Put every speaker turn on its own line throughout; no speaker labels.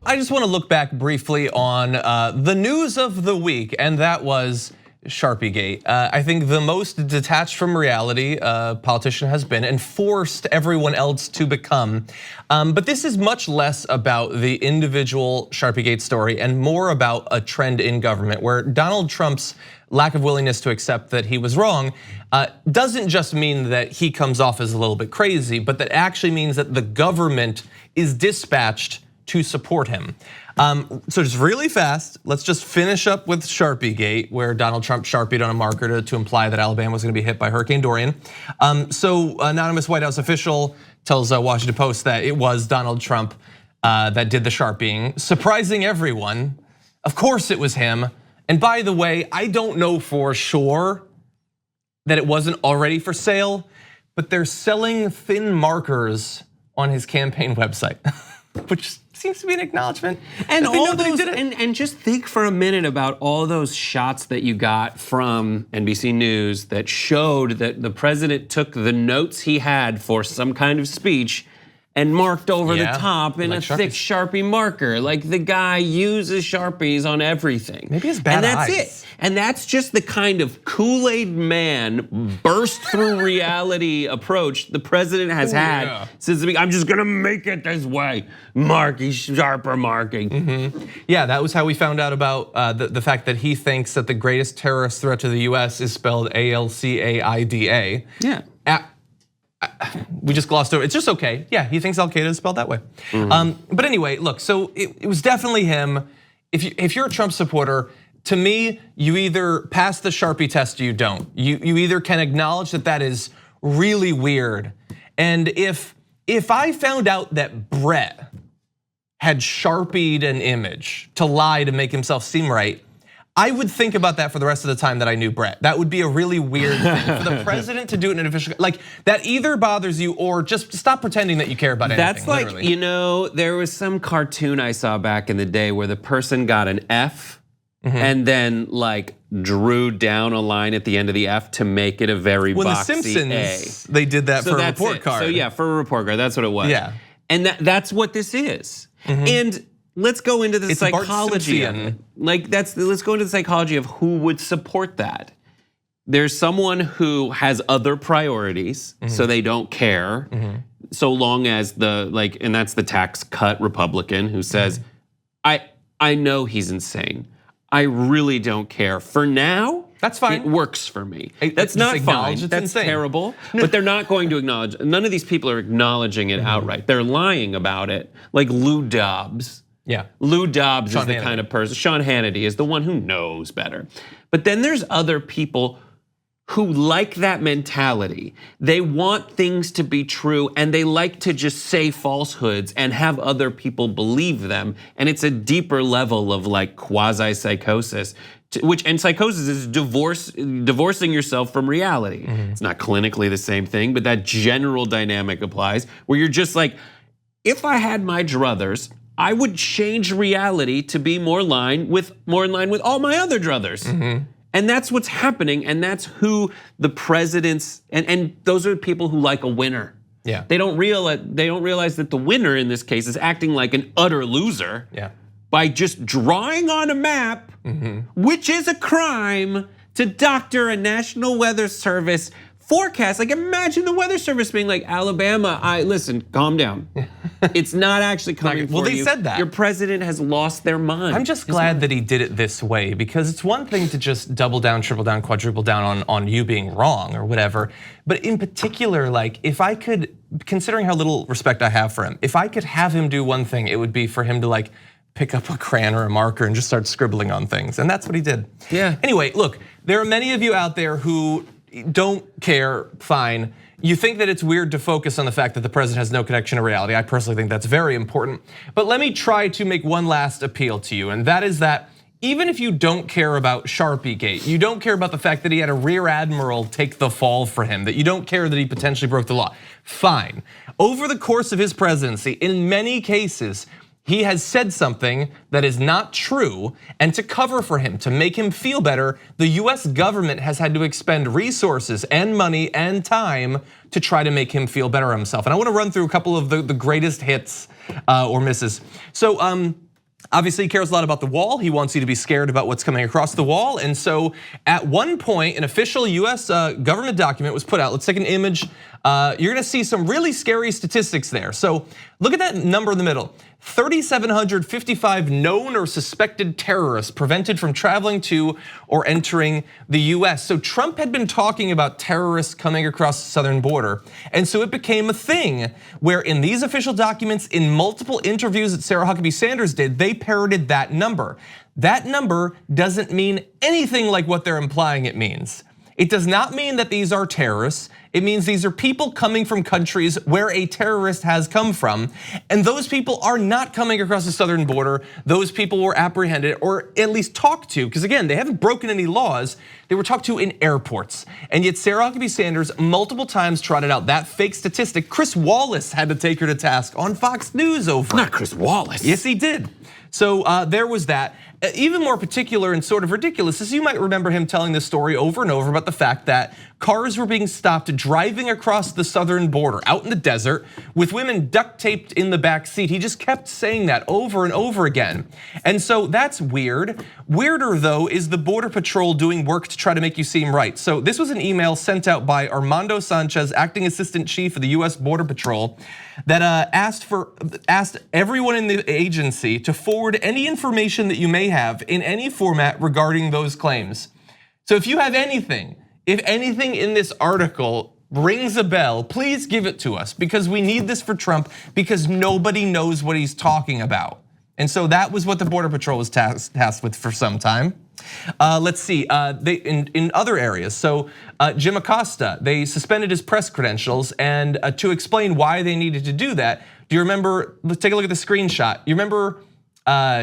I just want to look back briefly on the news of the week, and that was Sharpie Gate. I think the most detached from reality a politician has been and forced everyone else to become. But this is much less about the individual Sharpie Gate story and more about a trend in government where Donald Trump's lack of willingness to accept that he was wrong doesn't just mean that he comes off as a little bit crazy, but that actually means that the government is dispatched to support him. So just really fast, let's just finish up with Sharpie Gate, where Donald Trump Sharpied on a marker to imply that Alabama was gonna be hit by Hurricane Dorian. So anonymous White House official tells Washington Post that it was Donald Trump that did the Sharpieing, surprising everyone. Of course it was him. And by the way, I don't know for sure that it wasn't already for sale, but they're selling thin markers on his campaign website, which seems to be an acknowledgement.
And all those, and just think for a minute about all those shots that you got from NBC News that showed that the president took the notes he had for some kind of speech and marked over the top in like a thick Sharpie marker. Like the guy uses Sharpies on everything.
Maybe his bad eyes.
And that's it. And that's just the kind of Kool-Aid man burst through reality approach the president has had since the beginning. I'm just gonna make it this way. Marky, sharper marking.
Yeah, that was how we found out about the fact that he thinks that the greatest terrorist threat to the US is spelled ALCAIDA.
Yeah.
We just glossed over. It's just okay. Yeah, he thinks Al Qaeda is spelled that way. But anyway, look. So it was definitely him. If you're a Trump supporter, to me, you either pass the Sharpie test or you don't. You either can acknowledge that that is really weird, and if I found out that Brett had Sharpied an image to lie to make himself seem right, I would think about that for the rest of the time that I knew Brett. That would be a really weird thing for the president to do it in an official, like that either bothers you or just stop pretending that you care about anything.
That's like, literally. You know, there was some cartoon I saw back in the day where the person got an F and then like drew down a line at the end of the F to make it a very boxy
The Simpsons, they did that for a report card.
So yeah, for a report card, that's what it was.
Yeah.
And that's what this is. And let's go into the psychology of it. Like let's go into the psychology of who would support that. There's someone who has other priorities, so they don't care. So long as and that's the tax cut Republican who says, I know he's insane. I really don't care. For now,
that's fine.
It works for me. That's not fine. That's insane. Terrible. But they're not going to acknowledge. None of these people are acknowledging it outright. They're lying about it, like Lou Dobbs.
Yeah.
Lou Dobbs is the kind of person. Sean Hannity is the one who knows better. But then there's other people who like that mentality. They want things to be true and they like to just say falsehoods and have other people believe them. And it's a deeper level of like quasi-psychosis, and psychosis is divorcing yourself from reality. It's not clinically the same thing, but that general dynamic applies where you're just like, if I had my druthers, I would change reality to be more in line with all my other druthers. And that's what's happening, and that's who the presidents and those are people who like a winner.
Yeah.
They don't realize that the winner in this case is acting like an utter loser.
Yeah.
By just drawing on a map, which is a crime, to doctor a National Weather Service forecast. Like imagine the Weather Service being like, Alabama, listen, calm down. It's not actually coming for you.
Well, they said that.
Your president has lost their mind.
I'm just glad that he did it this way because it's one thing to just double down, triple down, quadruple down on you being wrong or whatever. But in particular, like if I could, considering how little respect I have for him, if I could have him do one thing, it would be for him to like pick up a crayon or a marker and just start scribbling on things. And that's what he did.
Yeah.
Anyway, look, there are many of you out there who don't care, fine. You think that it's weird to focus on the fact that the president has no connection to reality. I personally think that's very important. But let me try to make one last appeal to you, and that is that even if you don't care about Sharpie Gate, you don't care about the fact that he had a rear admiral take the fall for him, that you don't care that he potentially broke the law, fine. Over the course of his presidency, in many cases, he has said something that is not true, and to cover for him, to make him feel better, the US government has had to expend resources and money and time to try to make him feel better himself. And I wanna run through a couple of the greatest hits or misses. So Obviously, he cares a lot about the wall. He wants you to be scared about what's coming across the wall. And so at one point, an official US government document was put out. Let's take an image. You're gonna see some really scary statistics there. So look at that number in the middle. 3,755 known or suspected terrorists prevented from traveling to or entering the US. So Trump had been talking about terrorists coming across the southern border. And so it became a thing where in these official documents, in multiple interviews that Sarah Huckabee Sanders did, they parroted that number. That number doesn't mean anything like what they're implying it means. It does not mean that these are terrorists. It means these are people coming from countries where a terrorist has come from. And those people are not coming across the southern border. Those people were apprehended or at least talked to, because again, they haven't broken any laws. They were talked to in airports. And yet Sarah Huckabee Sanders multiple times trotted out that fake statistic. Chris Wallace had to take her to task on Fox News over it.
Not Chris Wallace.
Yes, he did. So there was that. Even more particular and sort of ridiculous is you might remember him telling this story over and over about the fact that cars were being stopped driving across the southern border out in the desert with women duct taped in the back seat. He just kept saying that over and over again. And so that's weird. Weirder though is the Border Patrol doing work to try to make you seem right. So this was an email sent out by Armando Sanchez, acting assistant chief of the US Border Patrol, that asked everyone in the agency to forward any information that you may have in any format regarding those claims. So if you have anything, if anything in this article rings a bell, please give it to us because we need this for Trump because nobody knows what he's talking about. And so that was what the Border Patrol was tasked with for some time. Let's see, in other areas. So Jim Acosta, they suspended his press credentials, and to explain why they needed to do that, do you remember, let's take a look at the screenshot. You remember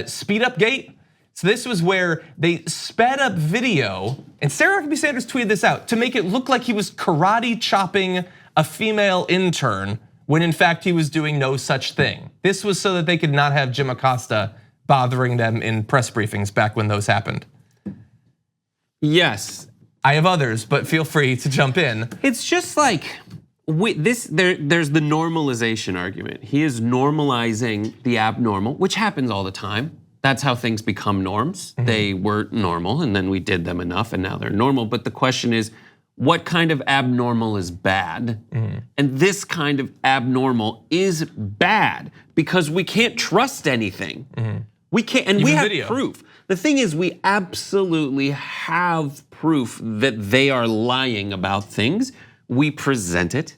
Speed Up Gate? So this was where they sped up video, and Sarah Huckabee Sanders tweeted this out to make it look like he was karate chopping a female intern when in fact he was doing no such thing. This was so that they could not have Jim Acosta bothering them in press briefings back when those happened.
Yes.
I have others, but feel free to jump in.
It's just like, there's the normalization argument. He is normalizing the abnormal, which happens all the time. That's how things become norms. They weren't normal and then we did them enough and now they're normal. But the question is, what kind of abnormal is bad? And this kind of abnormal is bad because we can't trust anything. We can't, and we have proof. The thing is, we absolutely have proof that they are lying about things. We present it,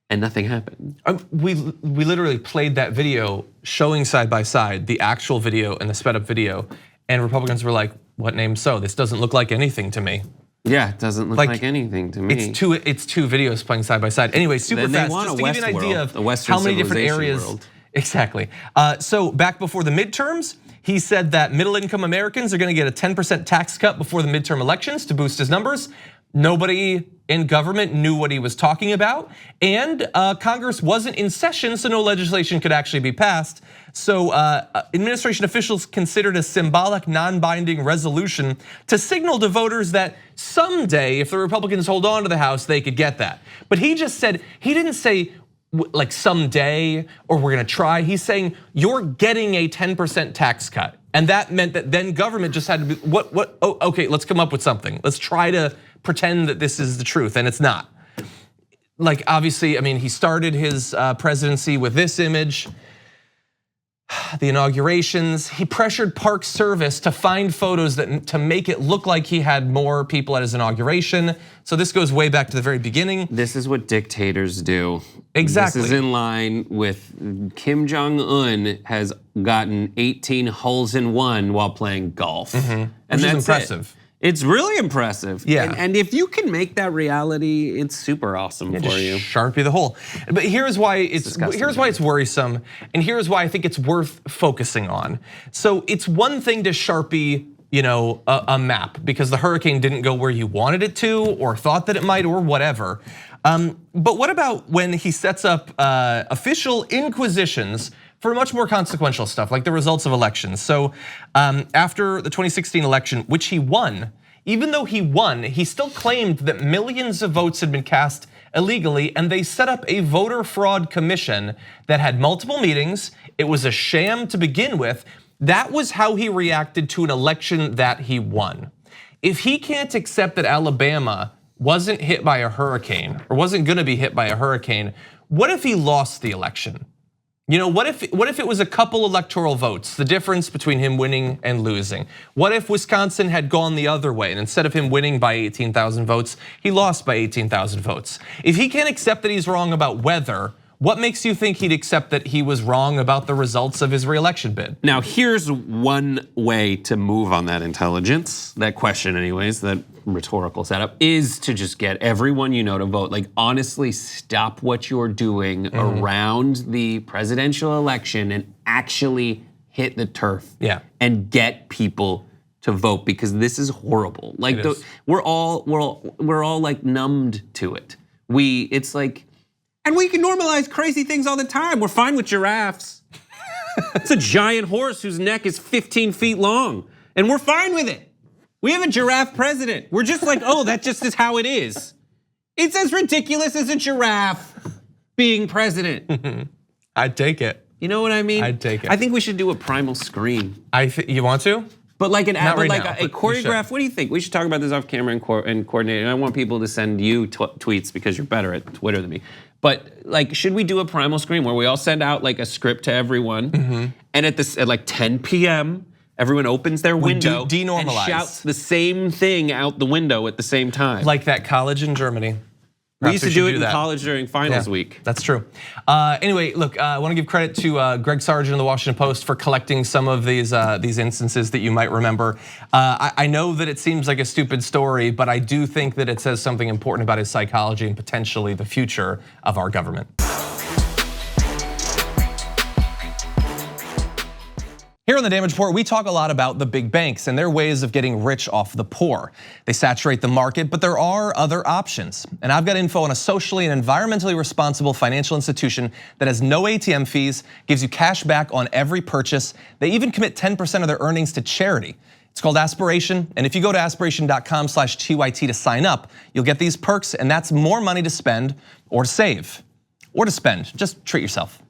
and nothing happened.
We literally played that video showing side by side the actual video and the sped up video, and Republicans were like, "What name so? This doesn't look like anything to me."
Yeah, it doesn't look like anything to me.
It's two videos playing side by side. Anyway, super fast, just to give you an idea of how many different areas. Exactly. So back before the midterms, he said that middle income Americans are gonna get a 10% tax cut before the midterm elections to boost his numbers. Nobody in government knew what he was talking about, and Congress wasn't in session, so no legislation could actually be passed. So administration officials considered a symbolic non-binding resolution to signal to voters that someday, if the Republicans hold on to the House, they could get that. But he just said, he didn't say like someday or we're gonna try. He's saying you're getting a 10% tax cut. And that meant that then government just had to be, oh, okay, let's come up with something. Let's try to pretend that this is the truth, and it's not. Like obviously, I mean, he started his presidency with this image, the inaugurations. He pressured Park Service to find photos to make it look like he had more people at his inauguration. So this goes way back to the very beginning.
This is what dictators do.
Exactly.
This is in line with Kim Jong-un has gotten 18 holes in one while playing golf.
And that's impressive.
It's really impressive.
Yeah.
And if you can make that reality, it's super awesome for you.
Sharpie the hole. But here's why it's worrisome, and here's why I think it's worth focusing on. So it's one thing to Sharpie, a map because the hurricane didn't go where you wanted it to or thought that it might or whatever. But what about when he sets up official inquisitions for much more consequential stuff like the results of elections? So after the 2016 election, which he won, even though he won, he still claimed that millions of votes had been cast illegally, and they set up a voter fraud commission that had multiple meetings. It was a sham to begin with. That was how he reacted to an election that he won. If he can't accept that Alabama wasn't hit by a hurricane or wasn't gonna be hit by a hurricane, what if he lost the election? You know, what if it was a couple electoral votes, the difference between him winning and losing? What if Wisconsin had gone the other way and instead of him winning by 18,000 votes, he lost by 18,000 votes? If he can't accept that he's wrong about weather, what makes you think he'd accept that he was wrong about the results of his reelection bid?
Now, here's one way to move on that intelligence, that question anyways, that rhetorical setup, is to just get everyone you know to vote. Like, honestly, stop what you're doing around the presidential election and actually hit the turf.
Yeah.
And get people to vote, because this is horrible. Like, we're all like numbed to it. It's like, and we can normalize crazy things all the time. We're fine with giraffes. It's a giant horse whose neck is 15 feet long, and we're fine with it. We have a giraffe president. We're just like, oh, that just is how it is. It's as ridiculous as a giraffe being president.
I'd take it.
You know what I mean?
I'd take it.
I think we should do a primal scream.
You want to?
But like
Not right now,
a choreograph. What do you think? We should talk about this off camera and coordinate. And I want people to send you tweets because you're better at Twitter than me. But like, should we do a primal scream where we all send out like a script to everyone, and at like 10 p.m. everyone opens their window and shouts the same thing out the window at the same time,
like that college in Germany.
We used to do it in college during finals week.
That's true. Anyway, look, I want to give credit to Greg Sargent of the Washington Post for collecting some of these instances that you might remember. I know that it seems like a stupid story, but I do think that it says something important about his psychology and potentially the future of our government. Here on the Damage Report, we talk a lot about the big banks and their ways of getting rich off the poor. They saturate the market, but there are other options. And I've got info on a socially and environmentally responsible financial institution that has no ATM fees, gives you cash back on every purchase. They even commit 10% of their earnings to charity. It's called Aspiration, and if you go to aspiration.com/TYT to sign up, you'll get these perks, and that's more money to spend or to save or to spend. Just treat yourself.